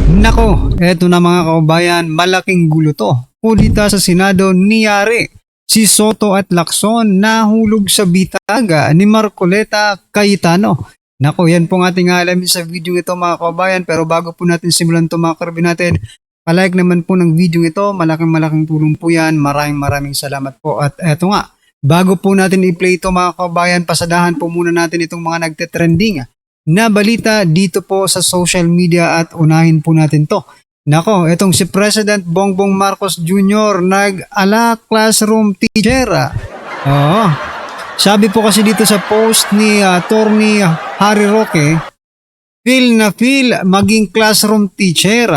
Nako, eto na mga kaubayan, malaking gulo to. Kudita sa Senado niyari. Si Soto at Lacson nahulog sa bitaga ni Marcoleta Cayetano. Nako, yan pong ating alamin sa video ito mga kaubayan. Pero bago po natin simulan ito mga karabin natin, palike naman po ng video ito. Malaking tulong po yan. Maraming salamat po. At eto nga, bago po natin i-play ito mga kaubayan, pasadahan po muna natin itong mga nagte-trending na balita dito po sa social media at unahin po natin to. Nako, itong si President Bongbong Marcos Jr. nag-ala classroom teacher. Oo. Sabi po kasi dito sa post ni Attorney Harry Roque, feel na feel maging classroom teacher.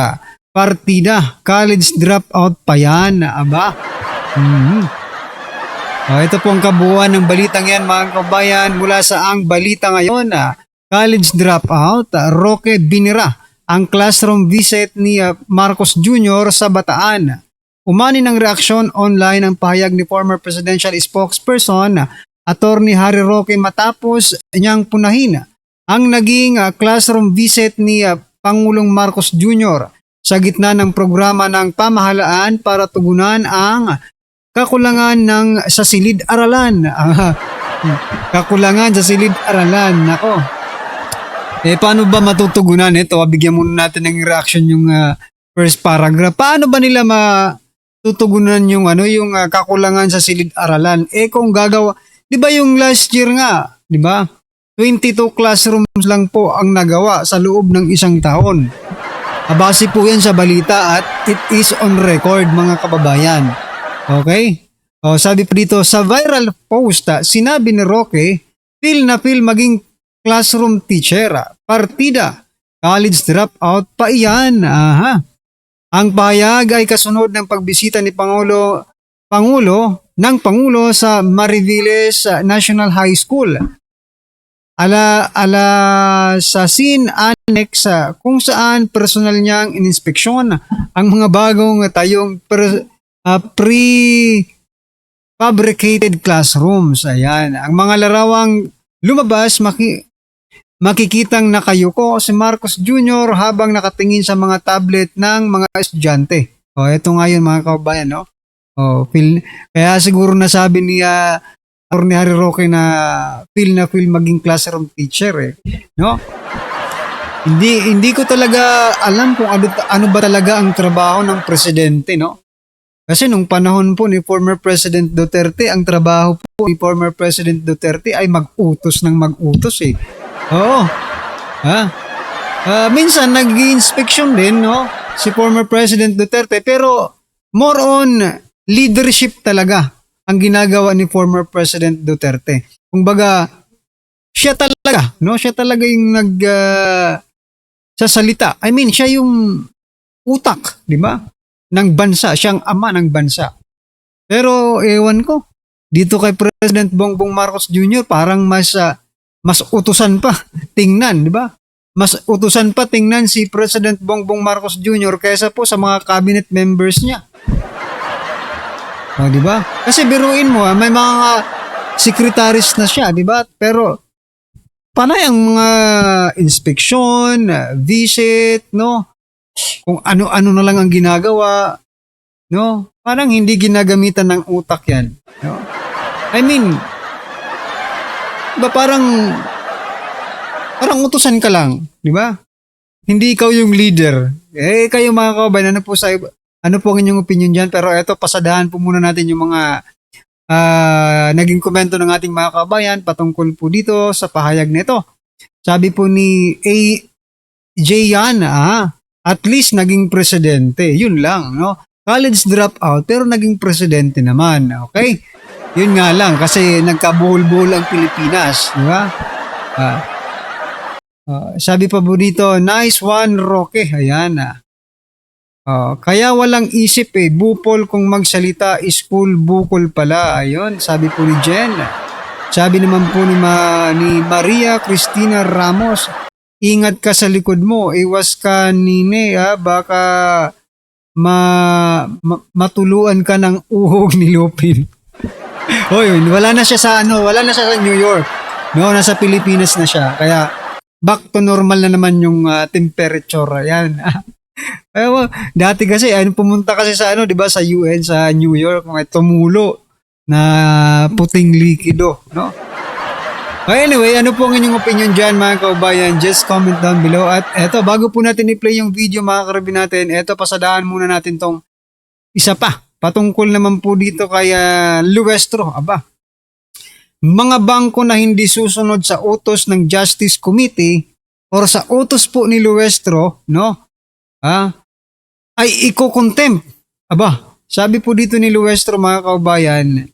Partida, college dropout pa yan. Aba. Ito po ang kabuuan ng balitang yan mga kabayan mula sa ang balita ngayon. College dropout, Roque binira ang classroom visit ni Marcos Jr. sa Bataan. Umani ng reaksyon online ang pahayag ni former presidential spokesperson Attorney Harry Roque matapos niyang punahin ang naging classroom visit ni Pangulong Marcos Jr. sa gitna ng programa ng pamahalaan para tugunan ang kakulangan sa silid-aralan. Kakulangan sa silid-aralan. Nako. Paano ba matutugunan ito? Bigyan muna natin ng reaction yung first paragraph. Paano ba nila matutugunan yung kakulangan sa silid-aralan? Kung gagawa, 'di ba yung last year nga, 'di ba? 22 classrooms lang po ang nagawa sa loob ng isang taon. Base po 'yan sa balita at it is on record mga kababayan. Okay? Sabi po dito sa viral post, sinabi ni Roque, feel na feel maging classroom teacher, partida, college dropout pa iyan. Ang pahayag ay kasunod ng pagbisita ni Pangulo sa Mariviles National High School. Sa scene annex kung saan personal niyang ininspeksyon ang mga bagong tayong pre-fabricated classrooms. Ayan, ang mga larawang lumabas makikitang nakayuko si Marcos Jr. habang nakatingin sa mga tablet ng mga estudyante. Ito nga yun mga kababayan, no? Kaya siguro nasabi ni Attorney Harry Roque na feel maging classroom teacher, no? Hindi ko talaga alam kung ano ba talaga ang trabaho ng presidente, no? Kasi nung panahon po ni former President Duterte, ang trabaho po ni former President Duterte ay mag-utos ng mag-utos Oo. Minsan nag-inspection din, no? Si former President Duterte, pero more on leadership talaga ang ginagawa ni former President Duterte. Kumbaga, siya talaga, no? Siya talaga yung sasalita. I mean, siya yung utak, di ba? Ng bansa, siyang ama ng bansa. Pero ewan ko, dito kay President Bongbong Marcos Jr. parang mas utusan pa tingnan, di ba? Mas utusan pa tingnan si President Bongbong Marcos Jr. kaysa po sa mga cabinet members niya. Di ba? Kasi biruin mo, may mga secretaries na siya, di ba? Pero panay ang mga inspeksyon, visit, no? Kung ano-ano na lang ang ginagawa, no? Parang hindi ginagamitan ng utak yan, no? I mean, parang utusan ka lang, di ba? Hindi ikaw yung leader. Kayo mga kababayan, ano po ang inyong opinion dyan? Pero eto, pasadahan po muna natin yung mga naging komento ng ating mga kababayan patungkol po dito sa pahayag nito. Sabi po ni Jayan, at least naging presidente. Yun lang, no? College dropout, pero naging presidente naman. Okay? Yun nga lang, kasi nagkabuhol-buhol ang Pilipinas. Di ba? Sabi pa po dito, nice one, Roque. Ayan. Kaya walang isip bupol kung magsalita, school bukol pala. Ayun, sabi po ni Jen. Sabi naman po ni Maria Cristina Ramos, ingat ka sa likod mo, iwas ka nine, baka matuluan ka ng uhog ni Lupin. Wala na siya sa New York. No, nasa Pilipinas na siya. Kaya back to normal na naman yung temperature. Ayan. Dati kasi pumunta kasi sa 'di ba sa UN sa New York, mga tumulo na puting likido, no? Anyway, ano po ang inyong opinion dyan mga kaubayan? Just comment down below. At eto, bago po natin i-play yung video mga karabin natin, eto, pasadaan muna natin tong isa pa. Patungkol naman po dito kay Luestro. Aba, mga bangko na hindi susunod sa utos ng Justice Committee or sa utos po ni Luestro, no? Ay iko-contempt. Aba, sabi po dito ni Luestro mga kaubayan,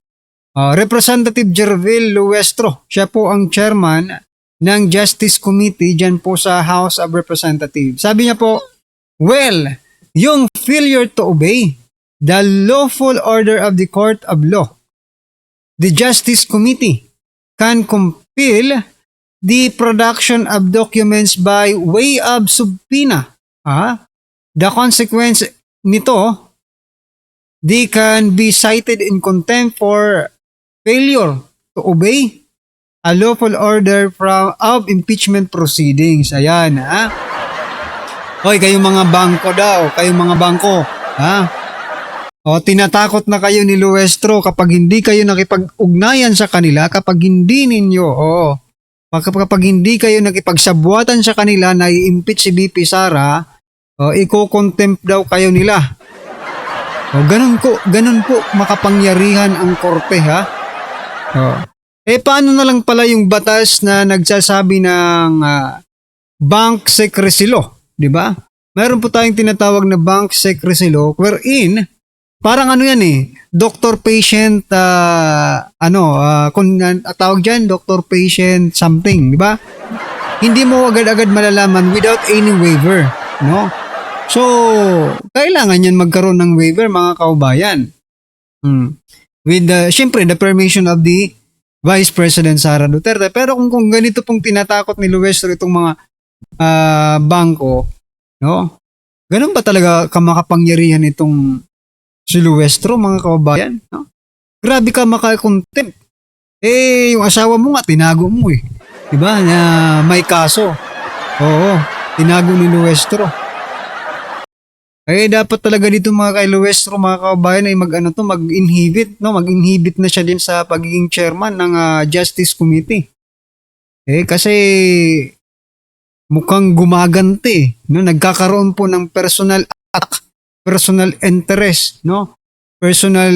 Representative Jervil Luestro, siya po ang chairman ng Justice Committee dyan po sa House of Representatives. Sabi niya po, well, yung failure to obey the lawful order of the Court of Law, the Justice Committee can compel the production of documents by way of subpoena. The consequence nito, they can be cited in contempt for failure to obey a lawful order of impeachment proceedings. Ayan, Hoy, kayong mga bangko daw, kayong mga bangko, tinatakot na kayo ni Luestro kapag hindi kayo nakipag-ugnayan sa kanila, kapag hindi kayo nakipagsabuatan sa kanila na i-impeach si BP Sara, iko-contempt daw kayo nila. Ganun po makapangyarihan ang korte, paano na lang pala yung batas na nagsasabi ng bank secrecy law, di ba? Meron po tayong tinatawag na bank secrecy law wherein parang doctor-patient kung tawag diyan doctor-patient something, di ba? Hindi mo agad-agad malalaman without any waiver, no? So, kailangan yan magkaroon ng waiver mga kaubayan. With syempre the permission of the Vice President Sara Duterte. Pero kung ganito pong tinatakot ni Luestro itong mga bangko, no? Ganun ba talaga kamakapangyarihan itong si Luestro mga kaubayan, no? Grabe ka makakontempt. Yung asawa mo nga tinago mo 'di ba? Na may kaso. Oo, tinago ni Luestro. Dapat talaga dito mga kay Luestro mga kaubayan ay mag-inhibit na siya din sa pagiging chairman ng Justice Committee. Kasi mukhang gumaganti, no? Nagkakaroon po ng personal attack, personal interest, no? Personal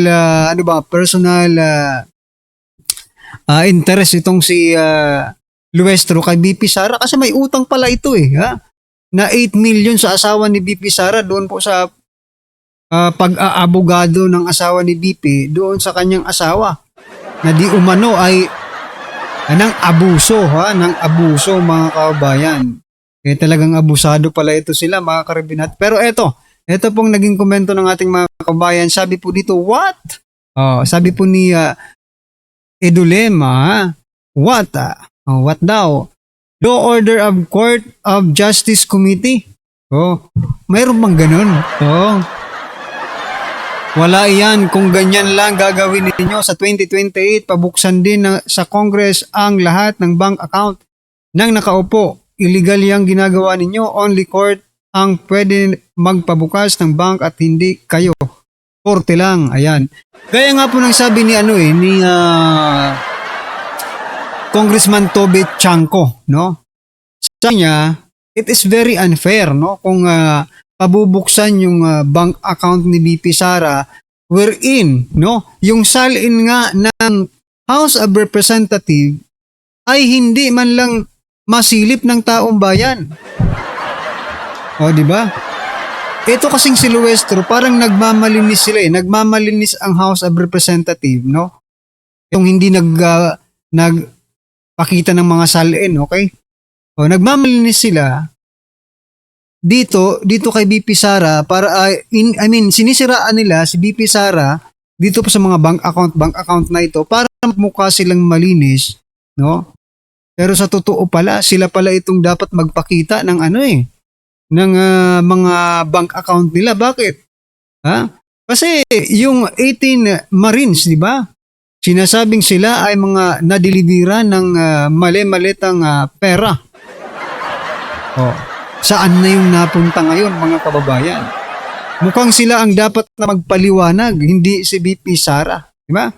interest itong si Luestro kay BP Sara kasi may utang pala ito na 8 million sa asawa ni BP Sara doon po sa pag-aabogado ng asawa ni BP doon sa kanyang asawa na di umano ay ng abuso mga kaubayan. Talagang abusado pala ito sila mga karabinat. Pero ito pong naging komento ng ating mga kaubayan. Sabi po dito, what? Sabi po ni Edulema, what? What daw? Law order of Court of Justice Committee. Mayroon bang ganun? Wala yan. Kung ganyan lang gagawin ninyo sa 2028, pabuksan din sa Congress ang lahat ng bank account ng nakaupo. Illegal yung ginagawa ninyo. Only court ang pwede magpabukas ng bank at hindi kayo. Korte lang. Ayan. Gaya nga po nang sabi ni Congressman Toby Chanco, no? Sabi niya, it is very unfair, no? Kung pabubuksan yung bank account ni BP Sara wherein, no? Yung salin nga ng House of Representatives ay hindi man lang masilip ng taong bayan. Di ba? Ito kasing si Luestro, parang nagmamalinis sila Nagmamalinis ang House of Representatives, no? Yung hindi nagpakita ng mga salin, okay? Nagmamalinis sila dito kay BP Sara para sinisiraan nila si BP Sara dito po sa mga bank account na ito para mukha silang malinis, no? Pero sa totoo pala, sila pala itong dapat magpakita ng ng mga bank account nila. Bakit? Kasi yung 18 Marines, di ba? Sinasabing sila ay mga nadelibera ng mali-malitang pera. Saan na yung napunta ngayon mga kababayan? Mukhang sila ang dapat na magpaliwanag, hindi si VP Sara. Diba?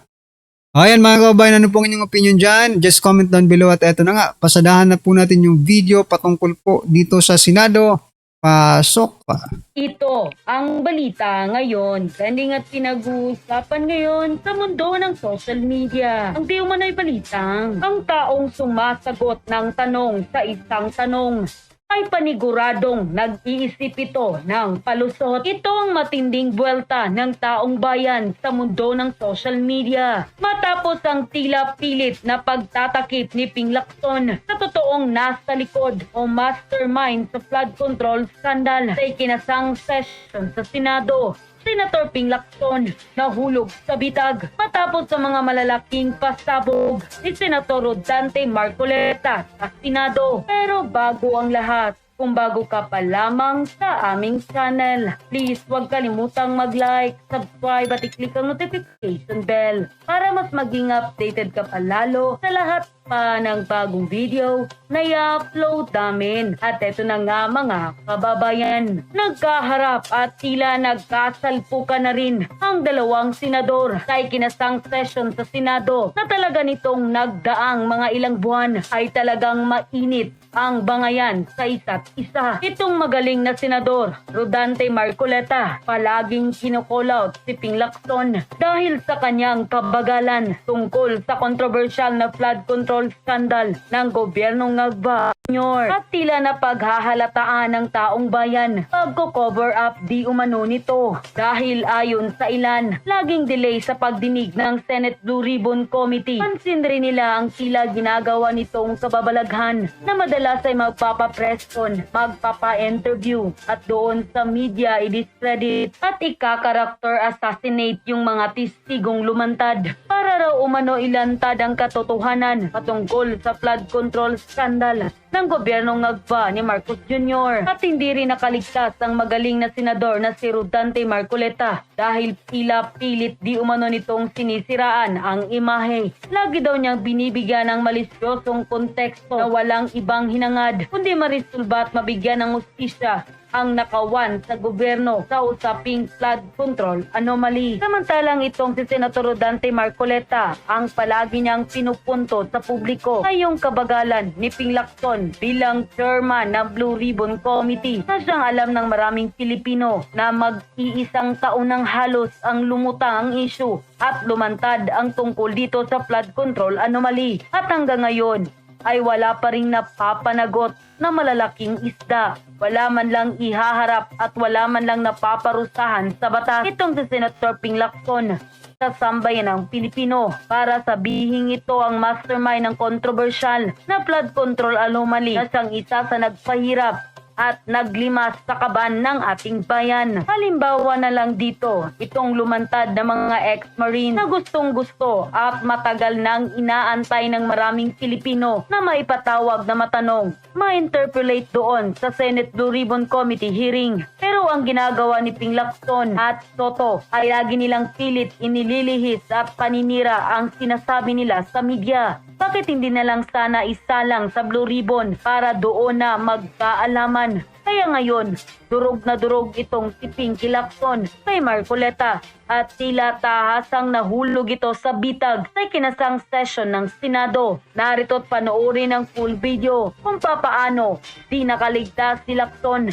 Ayan mga kababayan, ano pong inyong opinion dyan? Just comment down below at eto na nga, pasadahan na po natin yung video patungkol po dito sa Senado. Pasok pa. Ito ang balita ngayon. Trending at pinag-uusapan ngayon sa mundo ng social media. Ang di umano'y balitang ang taong sumasagot ng tanong sa isang tanong ay paniguradong nag-iisip ito ng palusot. Ito ang matinding buwelta ng taong bayan sa mundo ng social media. Matapos ang tila pilit na pagtatakip ni Ping Lacson sa totoong nasa likod o mastermind sa flood control scandal sa ikinasang session sa Senado. Senator Ping Lacson nahulog sa bitag matapos sa mga malalaking pasabog ni Senator Rodante Marcoleta sa Senado. Pero bago ang lahat, kung bago ka pa lamang sa aming channel, please huwag kalimutang mag-like, subscribe at i-click ang notification bell para mas maging updated ka pa lalo sa lahat pa ng bagong video na i-upload namin. At eto na nga mga kababayan, nagkaharap at tila nagkasalpukan na rin ang dalawang senador sa ikinasang session sa Senado na talaga nitong nagdaang mga ilang buwan ay talagang mainit ang bangayan sa isa't isa. Itong magaling na senador, Rodante Marcoleta, palaging kinukulout si Ping Lacson dahil sa kanyang kabagalan tungkol sa kontrobersyal na flood control scandal ng gobyernong Ngagba Jr. At tila na paghahalataan ng taong bayan pagko-cover up di umano nito dahil ayon sa ilan, laging delay sa pagdinig ng Senate Blue Ribbon Committee. Pansin rin nila ang tila ginagawa nitong kababalaghan na madalas ay magpapa-press con, magpapa-interview at doon sa media i-discredit at ika-character assassinate yung mga testigong lumantad para raw umano ilantad ang katotohanan patungkol sa flood control scandal ng gobyernong Ngagba ni Marcos Jr. At hindi rin nakaligtas ang magaling na senador na si Rodante Marcoleta dahil tila pilit di umano nitong sinisiraan ang imahe. Lagi daw niyang binibigyan ng malisyosong konteksto na walang ibang hinangad kundi marisolba at mabigyan ng hustisya ang nakawan sa gobyerno sa usaping flood control anomaly. Samantalang itong si Senator Rodante Marcoleta ang palagi niyang pinupunto sa publiko ay yung kabagalan ni Ping Lacson bilang chairman ng Blue Ribbon Committee na siyang alam ng maraming Pilipino na mag-iisang taon ng halos ang lumutang ang issue at lumantad ang tungkol dito sa flood control anomaly. At hanggang ngayon ay wala pa ring napapanagot na malalaking isda. Wala man lang ihaharap at wala man lang napaparusahan sa batas itong si Senator Ping Lacson sa sambayan ng Pilipino para sabihin ito ang mastermind ng kontrobersyal na flood control anomaly na siyang isa sa nagpahirap at naglimas sa kaban ng ating bayan. Halimbawa na lang dito, itong lumantad na mga ex-marine na gustong-gusto at matagal nang inaantay ng maraming Pilipino na maipatawag na matanong, ma-interpolate doon sa Senate Blue Ribbon Committee hearing. Pero ang ginagawa ni Ping Lacson at Soto ay lagi nilang pilit inililihis at paninira ang sinasabi nila sa media. Bakit hindi na lang sana isalang sa Blue Ribbon para doon na magkaalaman? Kaya ngayon, durog na durog itong si Pinky Lacson kay Marcoleta at tila tahasang nahulog ito sa bitag sa ikinasang session ng Senado. Narito't panoorin ang full video kung papaano di nakaligtas si Lacson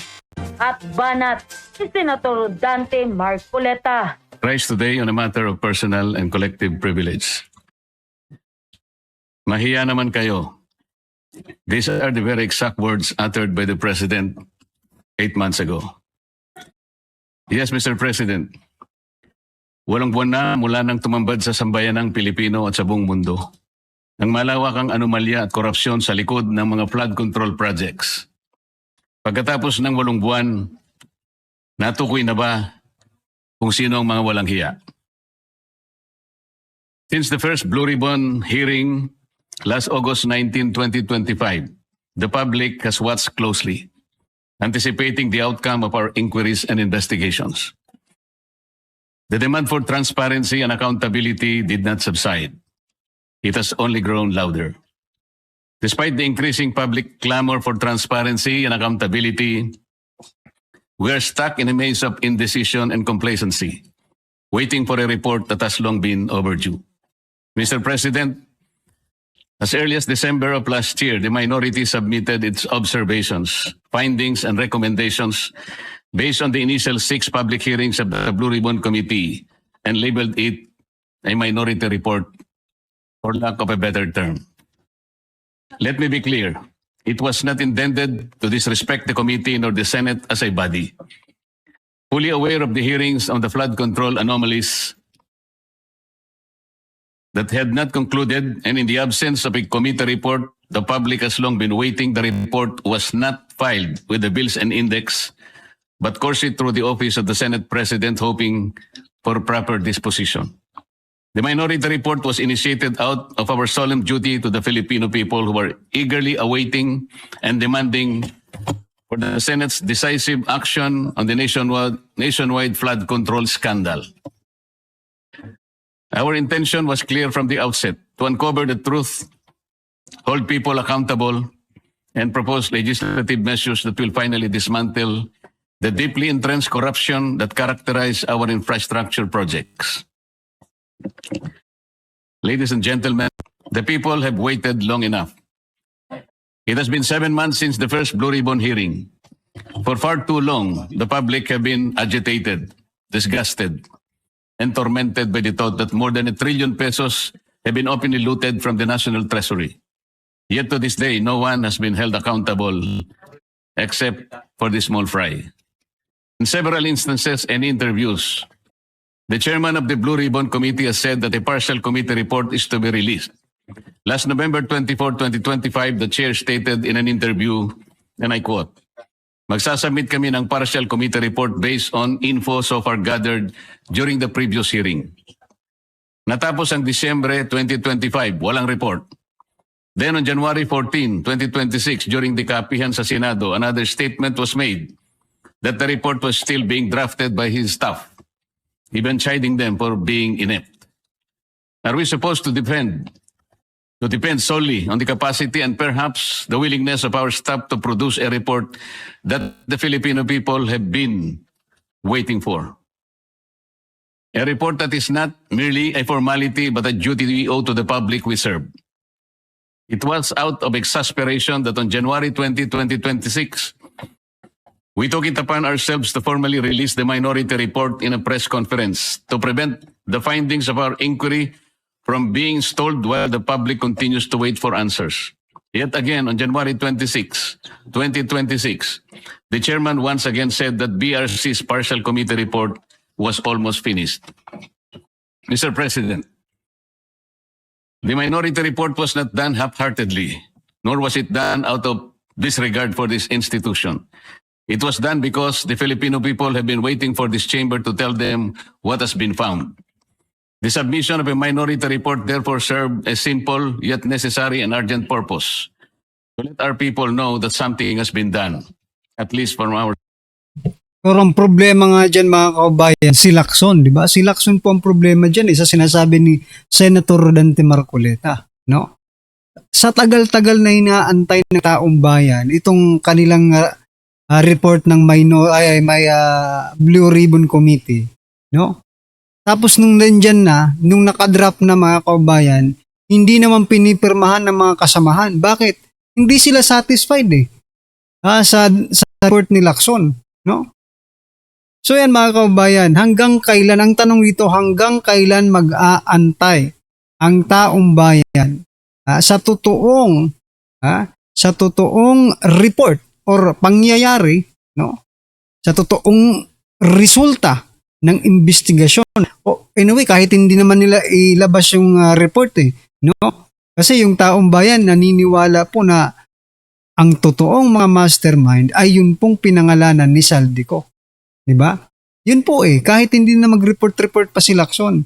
at banat si Senator Rodante Marcoleta. Rise today on a matter of personal and collective privilege. Mahiya naman kayo. These are the very exact words uttered by the President 8 months ago. Yes, Mr. President. Walang buwan na mula nang tumambad sa sambayan ng Pilipino at sa buong mundo ang malawakang anomalya at korupsyon sa likod ng mga flood control projects. Pagkatapos ng 8 buwan, natukoy na ba kung sino ang mga walang hiya? Since the first Blue Ribbon hearing last August 19, 2025, the public has watched closely, anticipating the outcome of our inquiries and investigations. The demand for transparency and accountability did not subside. It has only grown louder. Despite the increasing public clamor for transparency and accountability, we are stuck in a maze of indecision and complacency, waiting for a report that has long been overdue. Mr. President, as early as December of last year, the minority submitted its observations, findings, and recommendations based on the initial 6 public hearings of the Blue Ribbon Committee and labeled it a minority report, for lack of a better term. Let me be clear. It was not intended to disrespect the committee nor the Senate as a body. Fully aware of the hearings on the flood control anomalies that had not concluded, and in the absence of a committee report, the public has long been waiting. The report was not filed with the bills and index, but coursed through the office of the Senate President, hoping for proper disposition. The minority report was initiated out of our solemn duty to the Filipino people who were eagerly awaiting and demanding for the Senate's decisive action on the nationwide flood control scandal. Our intention was clear from the outset: to uncover the truth, hold people accountable, and propose legislative measures that will finally dismantle the deeply entrenched corruption that characterize our infrastructure projects. Ladies and gentlemen, the people have waited long enough. It has been 7 months since the first Blue Ribbon hearing. For far too long, the public have been agitated, disgusted, and tormented by the thought that more than 1 trillion pesos have been openly looted from the National Treasury. Yet to this day, no one has been held accountable except for the small fry. In several instances and interviews, the chairman of the Blue Ribbon Committee has said that a partial committee report is to be released. Last November 24, 2025, the chair stated in an interview, and I quote, "Magsasubmit kami ng partial committee report based on info so far gathered during the previous hearing." Natapos ang Disyembre 2025, walang report. Then on January 14, 2026, during the kapihan sa Senado, another statement was made that the report was still being drafted by his staff, even chiding them for being inept. Are we supposed to depend solely on the capacity and perhaps the willingness of our staff to produce a report that the Filipino people have been waiting for? A report that is not merely a formality but a duty we owe to the public we serve. It was out of exasperation that on January 20, 2026, we took it upon ourselves to formally release the minority report in a press conference to prevent the findings of our inquiry from being stalled while the public continues to wait for answers. Yet again, on January 26, 2026, the chairman once again said that BRC's partial committee report was almost finished. Mr. President, the minority report was not done half-heartedly, nor was it done out of disregard for this institution. It was done because the Filipino people have been waiting for this chamber to tell them what has been found. The submission of a minority report therefore served a simple yet necessary and urgent purpose: to let our people know that something has been done, at least from our... Pero ang problema nga dyan mga kaubayan, si Lacson, di ba? Si Lacson po ang problema dyan, sa sinasabi ni Senator Rodante Marcoleta, no? Sa tagal-tagal na inaantay ng taong bayan, itong kanilang report ng Blue Ribbon Committee, no? Tapos nung nandyan na, nung nakadrop na mga kaubayan, hindi naman pinipirmahan ng mga kasamahan. Bakit? Hindi sila satisfied sa report ni Lacson, no? So yan mga kaubayan, hanggang kailan, ang tanong dito, hanggang kailan mag-aantay ang taong bayan sa totoong report or pangyayari, no? Sa totoong resulta ng investigasyon. O anyway, kahit hindi naman nila ilabas yung report no? Kasi yung taong bayan naniniwala po na ang totoong mga mastermind ay yun pong pinangalanan ni Saldico. Diba? Yun po kahit hindi na mag-report pa si Lacson,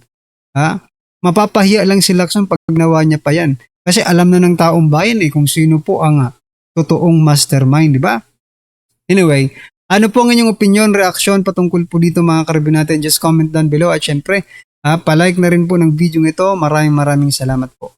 mapapahiya lang si Lacson pag nawa niya pa yan. Kasi alam na ng taong bayan kung sino po ang totoong mastermind, diba? Anyway, ano po ang inyong opinion, reaksyon patungkol po dito mga karibin natin? Just comment down below at syempre, pa-like na rin po ng video ito. Maraming salamat po.